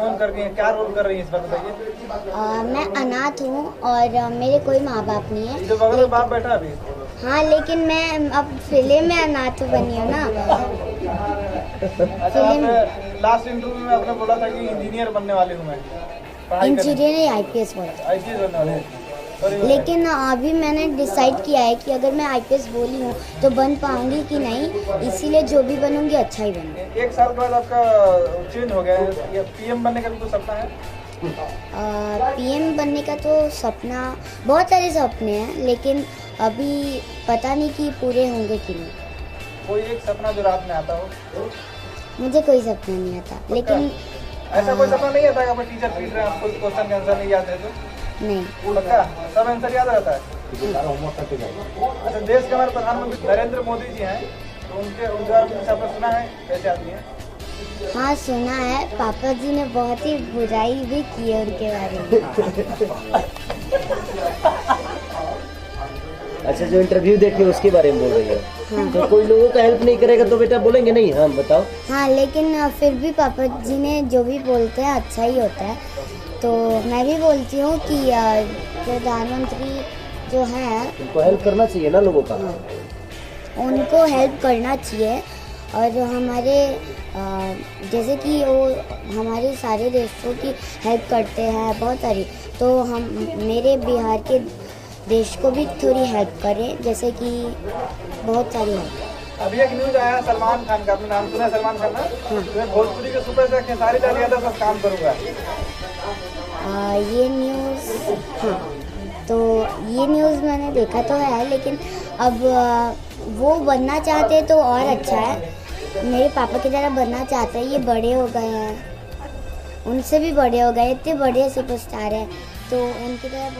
कौन कर रही हैं, क्या रोल कर रही हैं इस बात बताइए। मैं अनाथ हूँ और मेरे कोई माँ बाप नहीं है। जो बगल में बाप बैठा अभी। हाँ, लेकिन मैं अब फिल्म में अनाथ बनी हूँ ना। अच्छा, आपने लास्ट इंटरव्यू में आपने बोला था कि इंजीनियर बनने वाली हूँ मैं। इंजीनियर नहीं, IPS बोला। आईपीएस बनने वाले हैं। लेकिन अभी मैंने डिसाइड किया है कि अगर मैं IPS बोली हूँ तो बन पाऊंगी कि नहीं, इसीलिए जो भी बनूंगी अच्छा ही बनूंगी। 1 साल के बाद आपका चेंज हो गया है, ये पीएम बनने का भी कोई सपना है? PM बनने का तो सपना, बहुत सारे सपने हैं, लेकिन अभी पता नहीं कि पूरे होंगे कि नहीं। कोई एक सपना जो रात में आता हो? मुझे कोई सपना नहीं आता, लेकिन ऐसा कोई सपना नहीं आता कि आपको टीचर पीट रहे हैं, आपको क्वेश्चन का आंसर नहीं याद है तो? नहीं। पक्का सब आंसर याद रहता है? अच्छा, देश के हमारे प्रधानमंत्री नरेंद्र मोदी जी हैं, तो उनके बारे में आपने सुना है, कैसे आदमी है? हाँ, सुना है। पापा जी ने बहुत ही बुराई भी की है उनके बारे में। अच्छा, जो इंटरव्यू देखे उसके बारे में बोल रही है। हाँ। तो कोई लोगों का हेल्प नहीं करेगा तो बेटा बोलेंगे नहीं। हाँ बताओ। हाँ, लेकिन फिर भी पापा जी ने जो भी बोलते हैं अच्छा ही होता है, तो मैं भी बोलती हूँ कि प्रधानमंत्री जो है उनको हेल्प करना चाहिए ना लोगों का। उनको हेल्प करना चाहिए। और जो हमारे जैसे कि वो हमारे सारे देशों की हेल्प करते हैं बहुत सारी, तो हम मेरे बिहार के देश को भी थोड़ी हेल्प करें, जैसे कि बहुत सारी हेल्प। अभी एक न्यूज आया सलमान खान का, आपने नाम सुना है सलमान खान ना? तो मैं भोजपुरी के सुपरस्टार खेसारी लाल यादव का काम करूँगा। ये न्यूज़, हाँ, तो ये न्यूज़ मैंने देखा तो है, लेकिन अब वो बनना चाहते तो और अच्छा है। मेरे पापा की तरह बनना चाहते हैं, ये बड़े हो गए हैं, उनसे भी बड़े हो गए, इतने बड़े सुपरस्टार हैं, तो उनकी तरह